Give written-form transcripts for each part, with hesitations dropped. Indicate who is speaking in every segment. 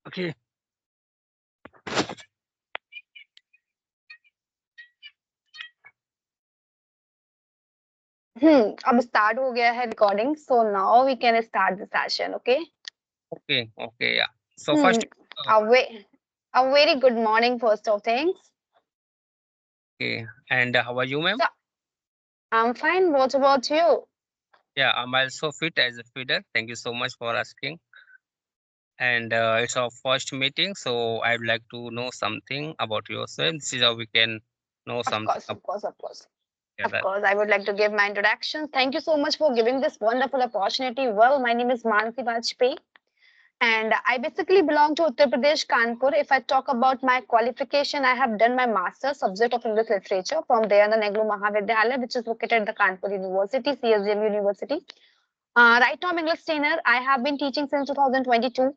Speaker 1: Okay.
Speaker 2: अब start हो गया है recording so now we can start the session okay
Speaker 1: Okay. Okay. Yeah. So
Speaker 2: hmm
Speaker 1: first, uh,
Speaker 2: a, ve- a very good morning first of things.
Speaker 1: okay. And how are you, ma'am?
Speaker 2: So I'm fine, what about you?
Speaker 1: Yeah, I'm also fit as a feeder. Thank you so much for asking. And it's our first meeting, so I'd like to know something about yourself. This is how we can know
Speaker 2: Of
Speaker 1: something
Speaker 2: course,
Speaker 1: about
Speaker 2: of course, of course. Of
Speaker 1: together.
Speaker 2: course, I would like to give my introduction. Thank you so much for giving this wonderful opportunity. Well, my name is Mansi Bajpayee, and I basically belong to Uttar Pradesh, Kanpur. If I talk about my qualification, I have done my master's subject of English literature from Dayananda Nehru Mahavidyalaya, which is located at the Kanpur University, CSDM University. Right now, I'm English trainer. I have been teaching since 2022.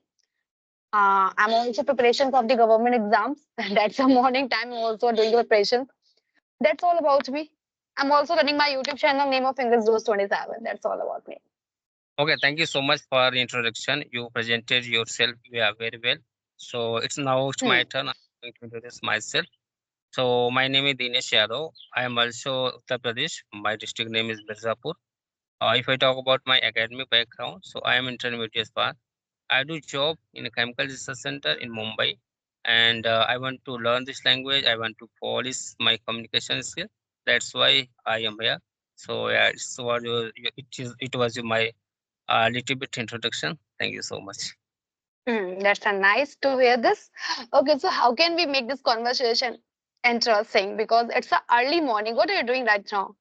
Speaker 2: I'm also preparation of the government exams. That's a morning time. I'm also doing the preparation. That's all about me. I'm also running my YouTube channel, name of English Dose 27. That's all about me.
Speaker 1: Okay, thank you so much for the introduction. You presented yourself very well. So it's my
Speaker 2: Hmm.
Speaker 1: turn. I'm going to introduce myself. So my name is Dinesh Yadav. I am also Uttar Pradesh. My district name is Mirzapur. If I talk about my academic background, so I am intermediate pass. I do job in a chemical research center in Mumbai, and I want to learn this language. I want to polish my communication skill. That's why I am here. So yeah, it was my little bit introduction. Thank you so much.
Speaker 2: That's a nice to hear this. Okay, so how can we make this conversation interesting? Because it's a early morning. What are you doing right now?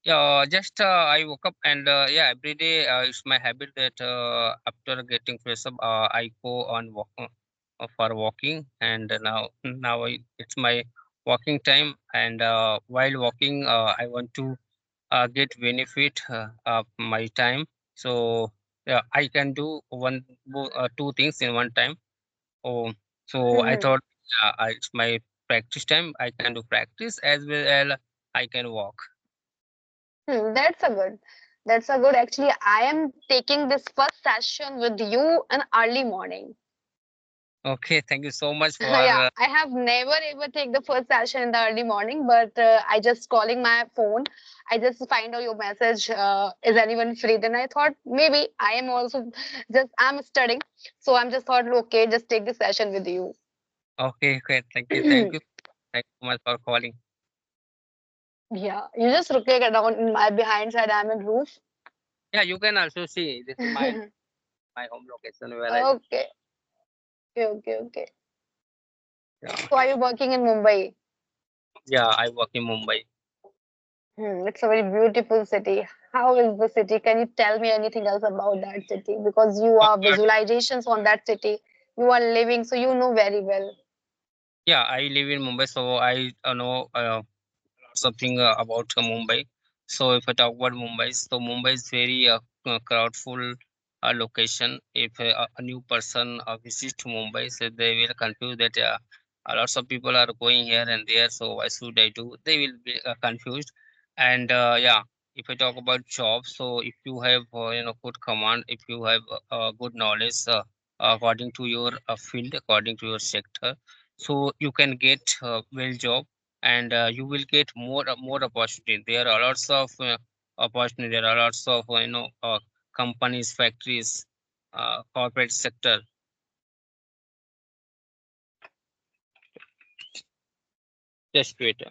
Speaker 1: Yeah, just I woke up and yeah, every day it's my habit that after getting fresh up, I go on walk for walking, and it's my walking time. And while walking, I want to get benefit of my time. So yeah, I can do two things in one time. Oh, so I
Speaker 2: Hmm.
Speaker 1: thought it's my practice time. I can do practice as well as I can walk.
Speaker 2: That's a good. That's a good. Actually, I am taking this first session with you in early morning.
Speaker 1: Okay, thank you so much for
Speaker 2: Yeah, I have never ever take the first session in the early morning, but I just calling my phone. I just find out your message. Is anyone free? Then I thought maybe I am also just I'm studying, so I'm just thought okay, just take the session with you.
Speaker 1: okay, okay. Thank you so much for calling.
Speaker 2: Yeah, you just look down in my behind side. I'm in roof.
Speaker 1: Yeah, you can also see this is my home location where I live.
Speaker 2: Okay, okay.
Speaker 1: Yeah,
Speaker 2: So are you working in Mumbai?
Speaker 1: yeah, I work in Mumbai.
Speaker 2: It's a very beautiful city. How is the city? Can you tell me anything else about that city? Because you are
Speaker 1: Uh,
Speaker 2: visualizations on that city. You are living, so you know very well.
Speaker 1: yeah, I live in Mumbai, so I know something about Mumbai. So if I talk about Mumbai, so Mumbai is very crowdful location. If a new person visits to Mumbai, so they will confuse that lots of people are going here and there. So why should I do? They will be confused. And yeah, if I talk about jobs, so if you have good command, if you have good knowledge according to your field, according to your sector, so you can get well job and you will get more opportunity. There are lots of opportunity. There are lots of companies, factories, corporate sector. Just wait.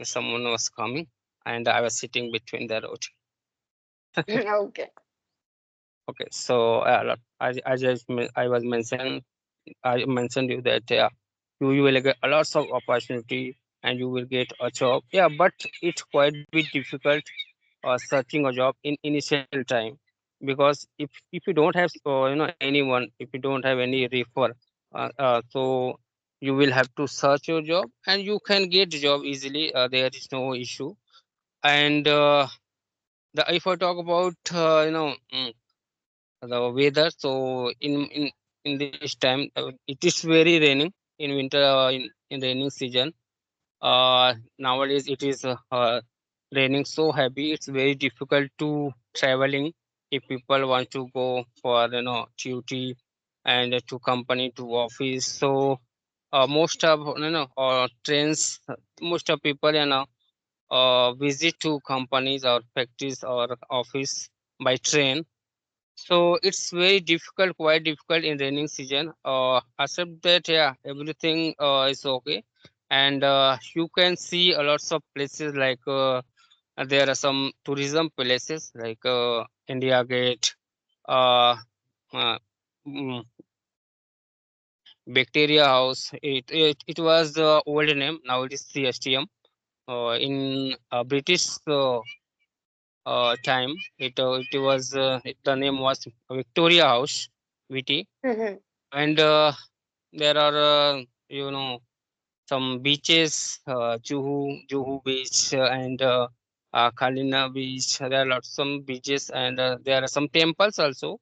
Speaker 1: Someone was coming, and I was sitting between the road.
Speaker 2: Okay.
Speaker 1: Okay, so I was mentioned, I mentioned you that you will get a lots of opportunity and you will get a job. Yeah, but it's quite bit difficult searching a job in initial time, because if you don't have anyone, if you don't have any refer, so you will have to search your job and you can get job easily. There is no issue. And if I talk about the weather, so in this time it is very raining in winter, in raining season. Nowadays it is raining so heavy, it's very difficult to traveling. if people want to go for duty and to company to office. So most of trains, most of people visit to companies or factories or office by train. So it's very difficult, quite difficult in raining season. Except that, yeah, everything is okay, and you can see a lots of places like there are some tourism places like India Gate, uh, uh, mm, Bacteria House. It was the old name. Now it is CSTM. In British time, it was the name was Victoria House, VT,
Speaker 2: Mhm.
Speaker 1: and there are some beaches, Juhu Beach, and Kalina Beach. There are lots some beaches, and there are some temples also,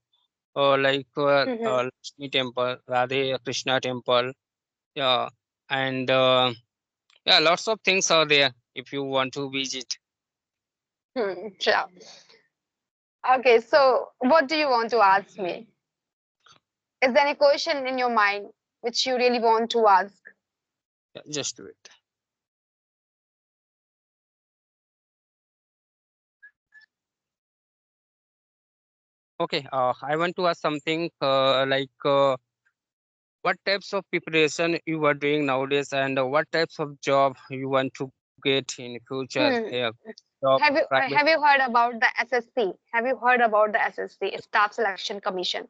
Speaker 1: like
Speaker 2: Mhm.
Speaker 1: Lakshmi Temple, Radhe Krishna Temple, yeah, and yeah, lots of things are there if you want to visit.
Speaker 2: Sure. Okay, so what do you want to ask me? Is there any question in your mind which you really want to ask?
Speaker 1: Yeah, just wait. Okay, I want to ask something like what types of preparation you are doing nowadays, and what types of job you want to get in future?
Speaker 2: Hmm.
Speaker 1: Yeah, job, private
Speaker 2: Have you heard about the SSC? Have you heard about the SSC, Staff Selection Commission?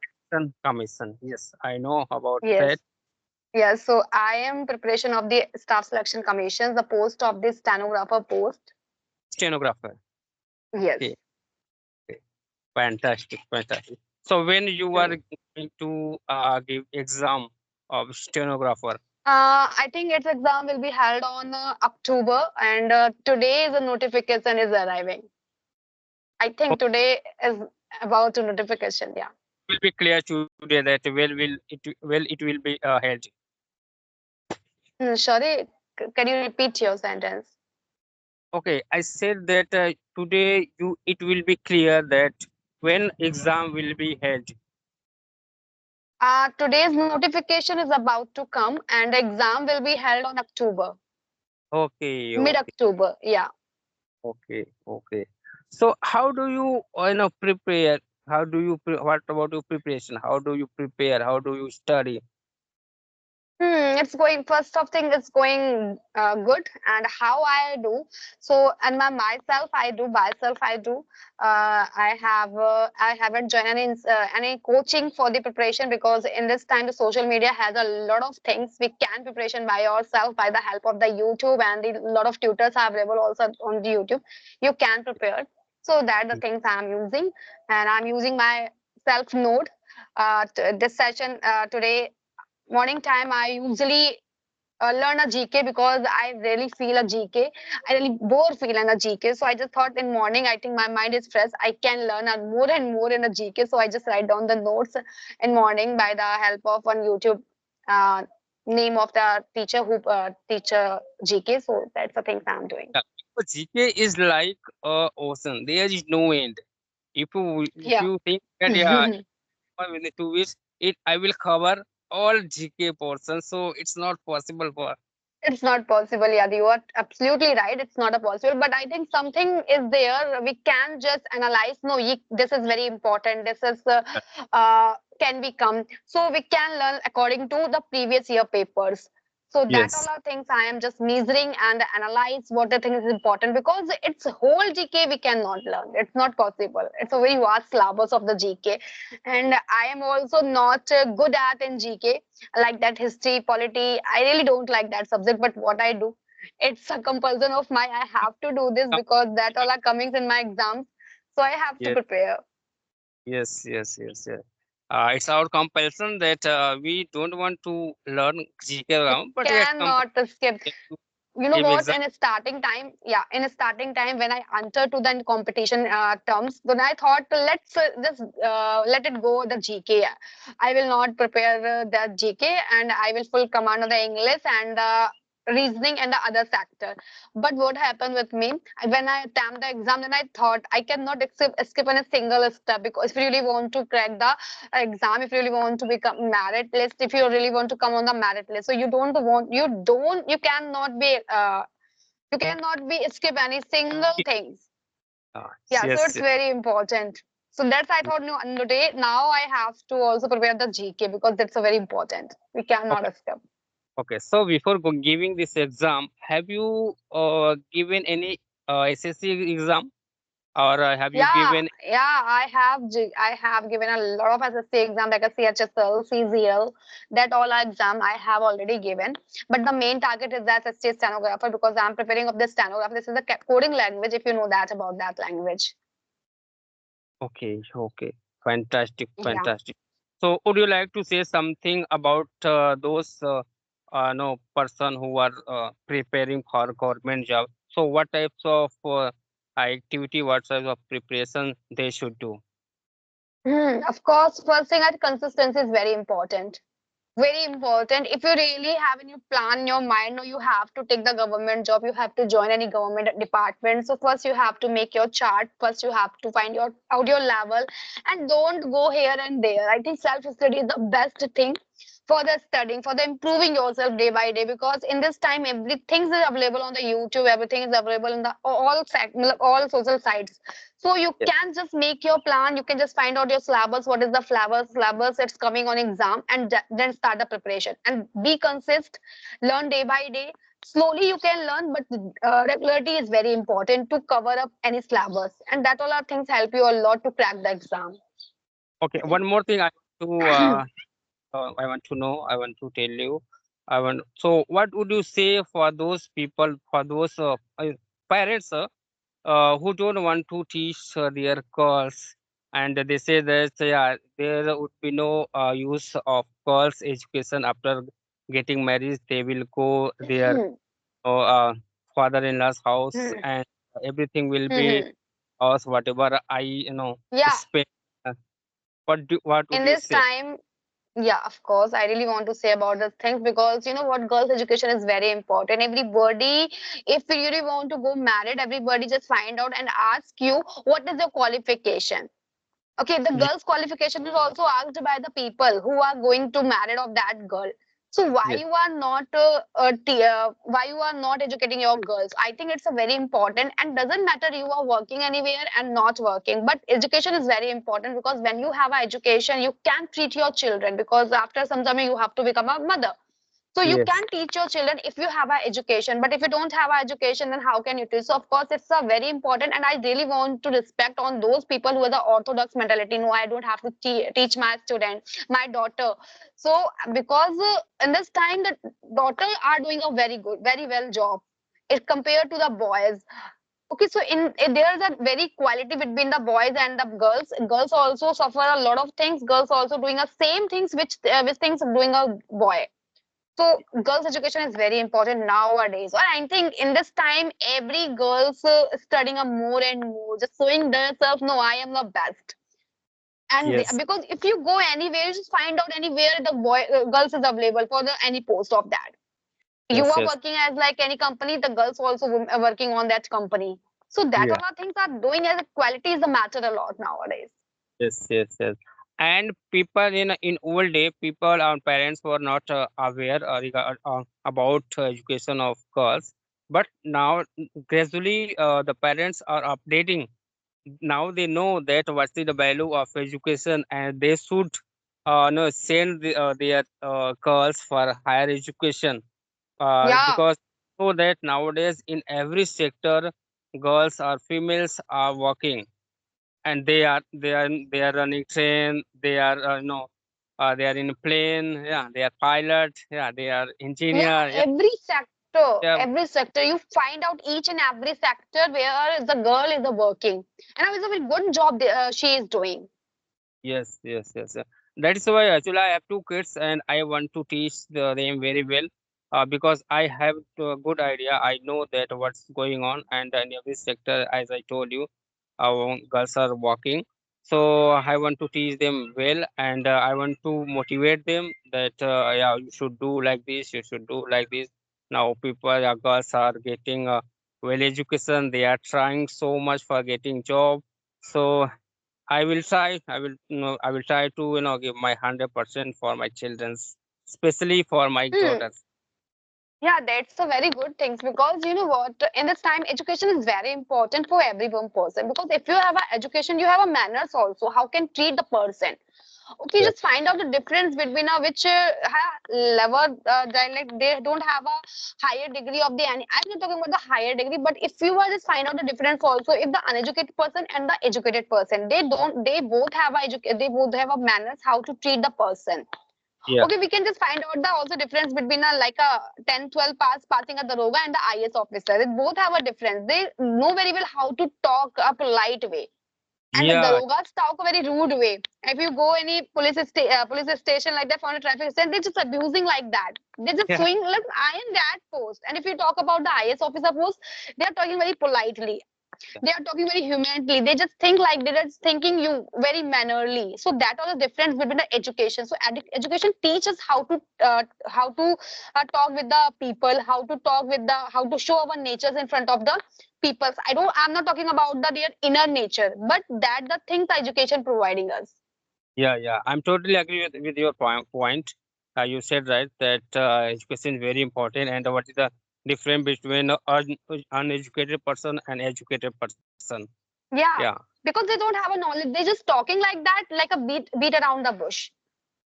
Speaker 1: commission. Yes, I know about that.
Speaker 2: Yes. Yes. So I am preparation of the Staff Selection Commission, the post of the stenographer post.
Speaker 1: Stenographer.
Speaker 2: Yes.
Speaker 1: Okay, okay. Fantastic, fantastic. So when you are
Speaker 2: Hmm.
Speaker 1: going to give exam of stenographer,
Speaker 2: I think its exam will be held on October, and today the notification is arriving. I think today is about the notification. Yeah.
Speaker 1: will be clear today that it will be held.
Speaker 2: Sorry, can you repeat your sentence?
Speaker 1: Okay, I said that today you it will be clear that when exam will be held.
Speaker 2: Today's notification is about to come, and the exam will be held on October,
Speaker 1: Okay,
Speaker 2: mid
Speaker 1: okay,
Speaker 2: October. Yeah.
Speaker 1: okay, okay. So how do you prepare? How do you what about your preparation? How do you prepare? How do you study?
Speaker 2: It's going. First of thing, it's going good, and how I do. So, and myself, I do myself. I do. I haven't joined any coaching for the preparation, because in this time the social media has a lot of things we can preparation by yourself by the help of the YouTube, and the lot of tutors are available also on the YouTube. You can prepare. So that the things I'm using, and I'm using my self note. This session today morning time I usually learn a GK, because I really feel a GK. I really bore feel in a GK. So I just thought in morning, I think my mind is fresh. I can learn more and more in a GK. So I just write down the notes in morning by the help of one YouTube uh, name of the teacher who teacher GK. So that's the things I'm doing.
Speaker 1: Yeah, because GK is like a ocean. There is no end. If
Speaker 2: Yeah.
Speaker 1: you think that yeah, within 2 weeks, I will cover all GK portions. So it's not possible for.
Speaker 2: It's not possible. Yeah, you are absolutely right. It's not a possible, but I think something is there. We can just analyze. No, this is very important. This is can become. So we can learn according to the previous year papers. So that all
Speaker 1: Yes.
Speaker 2: are things I am just measuring and analyze what the thing is important, because it's whole GK we cannot learn. It's not possible. It's a very vast syllabus of the GK, and I am also not good at in GK like that history, polity. I really don't like that subject, but what I do, it's a compulsion of my. I have to do this because that all are coming in my exams, so I have to
Speaker 1: Yes.
Speaker 2: prepare.
Speaker 1: Yes. It's our compulsion that we don't want to learn GK
Speaker 2: We
Speaker 1: round, but we
Speaker 2: cannot skip.
Speaker 1: to
Speaker 2: You know
Speaker 1: give
Speaker 2: what?
Speaker 1: exam.
Speaker 2: In a starting time, yeah, in a starting time when I enter to the competition terms, then I thought let's just let it go the GK. I will not prepare the GK, and I will full command of the English and reasoning and the other sector. But what happened with me when I attempt the exam, then I thought I cannot skip on a single step, because if you really want to crack the exam, if you really want to become merit list, if you really want to come on the merit list, so you cannot be skip any single things. Yeah, so
Speaker 1: Yes.
Speaker 2: it's very important. So that's I thought, no, today now I have to also prepare the GK, because that's a very important. We cannot
Speaker 1: Okay.
Speaker 2: skip.
Speaker 1: Okay. So before giving this exam, have you given any SSC exam, or have you
Speaker 2: Yeah,
Speaker 1: given?
Speaker 2: yeah, I have given a lot of SSC exam like a CHSL, CZL, that all are exam I have already given. But the main target is the SSC stenographer, because I'm preparing of this stenographer. This is the coding language, if you know that about that language.
Speaker 1: Okay. Okay. Fantastic.
Speaker 2: Yeah.
Speaker 1: Fantastic. So would you like to say something about those no person who are preparing for government job? So what types of activity, what types of preparation they should do?
Speaker 2: Of course, first thing, that consistency is very important. Very important. If you really have in your plan in your mind, no, you have to take the government job, you have to join any government department. So first you have to make your chart. First you have to find your out your level, and don't go here and there. I think self study is the best thing for the studying, for the improving yourself day by day. Because in this time, everything is available on the YouTube. Everything is available in the all social sites. So you
Speaker 1: Yes.
Speaker 2: can just make your plan. You can just find out your syllabus. What is the syllabus that's coming on exam, and then start the preparation. And be consistent. Learn day by day. Slowly you can learn, but regularity is very important to cover up any syllabus. And that all are things help you a lot to crack the exam.
Speaker 1: Okay. One more thing I want to know. I want to tell you. So what would you say for those people, for those parents? Who don't want to teach their girls, and they say that yeah, there would be no use of girls education after getting married. They will go their father-in-law's house, and everything will be us whatever I
Speaker 2: Yeah,
Speaker 1: spend. uh, what would
Speaker 2: in
Speaker 1: you
Speaker 2: this
Speaker 1: say?
Speaker 2: time, yeah, of course. I really want to say about this things, because you know what, girls' education is very important. Everybody, if you really want to go married, everybody just find out and ask you what is your qualification. Okay, the
Speaker 1: Ye-
Speaker 2: girl's qualification is also asked by the people who are going to marry of that girl. So
Speaker 1: Yes,
Speaker 2: why you are not educating your girls? I think it's a very important, and doesn't matter you are working anywhere and not working, but education is very important, because when you have a education, you can treat your children, because after some time you have to become a mother. So you
Speaker 1: yes,
Speaker 2: can teach your children if you have an education, but if you don't have an education, then how can you teach? So of course, it's a very important, and I really want to respect on those people who have the orthodox mentality. No, I don't have to teach my student, my daughter. So because in this time, the daughter are doing a very good, very well job, if compared to the boys. Okay, so there's a very equality between the boys and the girls. Girls also suffer a lot of things. Girls also doing the same things which things doing a boy. So girls' education is very important nowadays. Or I think in this time, every girl's studying a more and more, just showing themselves, no, I am the best. And
Speaker 1: yes,
Speaker 2: because if you go anywhere, you just find out anywhere the girls is available for the any post of that. You
Speaker 1: yes,
Speaker 2: are
Speaker 1: yes,
Speaker 2: working as like any company, the girls also are working on that company. So that
Speaker 1: yeah.
Speaker 2: all are things are doing as a quality is a matter a lot nowadays.
Speaker 1: Yes, yes, yes. And people in old day, people our parents were not aware about education of girls. But now gradually the parents are updating. Now they know that what is the value of education, and they should no send their girls for higher education.
Speaker 2: Yeah,
Speaker 1: Because so that nowadays in every sector, girls or females are working, and they are running train, they are they are in plane, yeah, they are pilot, yeah, they are
Speaker 2: yeah,
Speaker 1: engineer, yeah, yeah.
Speaker 2: every sector, you find out each and every sector where the girl is working, and it's a very good job she is doing.
Speaker 1: Yes, yes, yes, yeah. That is why actually I have two kids and I want to teach them very well, because I have a good idea. I know that what's going on, and in every sector, as I told you, girls are working. So I want to teach them well, and I want to motivate them that yeah, you should do like this, you should do like this. Now people, girls are getting well education. They are trying so much for getting job. So I will try. I will try to give my 100% for my childrens, especially for my
Speaker 2: Hmm.
Speaker 1: daughters.
Speaker 2: Yeah, that's a very good thing because you know what, in this time, education is very important for every one person because if you have a education, you have a manners also. How can treat the person? Okay,
Speaker 1: Yeah.
Speaker 2: just find out the difference between which level like they don't have a higher degree of the any. I'm not talking about the higher degree, but if you were just find out the difference also, if the uneducated person and the educated person, they both have they both have a manners how to treat the person.
Speaker 1: Yeah.
Speaker 2: Okay, we can just find out the also difference between a like a 10, 12 passing a Daroga and the IS officer. They both have a difference. They know very well how to talk a polite way. And the
Speaker 1: Yeah.
Speaker 2: Darogas talk a very rude way. If you go any police station like that, for a traffic stand, they're just abusing like that. They're just
Speaker 1: Yeah.
Speaker 2: showing, look, I am that post. And if you talk about the IS officer post, they're talking very politely, they are talking very humanly, they just think like they're just thinking you very mannerly. So that are the difference between the education. So education teaches how to talk with the people, how to talk with the how to show our natures in front of the people. I'm not talking about their inner nature, but that the things the education providing us.
Speaker 1: Yeah. Yeah. I'm totally agree with your point. You said right that education is very important, and what is the difference between uneducated person and educated person?
Speaker 2: Yeah,
Speaker 1: Yeah.
Speaker 2: because they don't have a knowledge, they just talking like that, like a beat around the bush.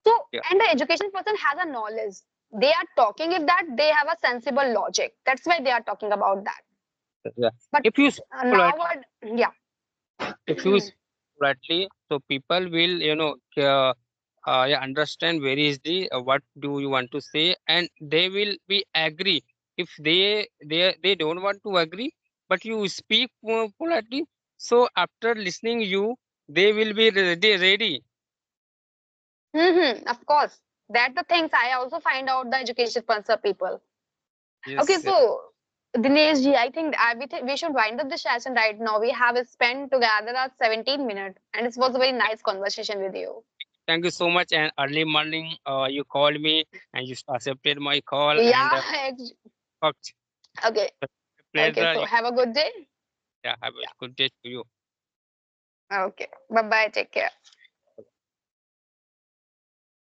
Speaker 2: So,
Speaker 1: Yeah.
Speaker 2: and the education person has a knowledge. They are talking if that they have a sensible logic. That's why they are talking about that.
Speaker 1: Yeah.
Speaker 2: But
Speaker 1: If you speak
Speaker 2: now what? Yeah.
Speaker 1: if you speak politely, so people will yeah, understand very easily what do you want to say, and they will be agree. If they don't want to agree, but you speak politely, so after listening you, they will be ready.
Speaker 2: Of course. That the things I also find out the education person people. Okay,
Speaker 1: Yes.
Speaker 2: so Dinesh ji, I think we should wind up the session right now. We have spent together at 17 minutes, and it was a very nice conversation with you.
Speaker 1: Thank you so much. And early morning, you called me and you accepted my call, and
Speaker 2: Yeah.
Speaker 1: it's
Speaker 2: Okay.
Speaker 1: a
Speaker 2: Okay.
Speaker 1: pleasure.
Speaker 2: So have a good day.
Speaker 1: Yeah, have a
Speaker 2: Yeah.
Speaker 1: good day to you.
Speaker 2: Okay. Bye bye. Take care.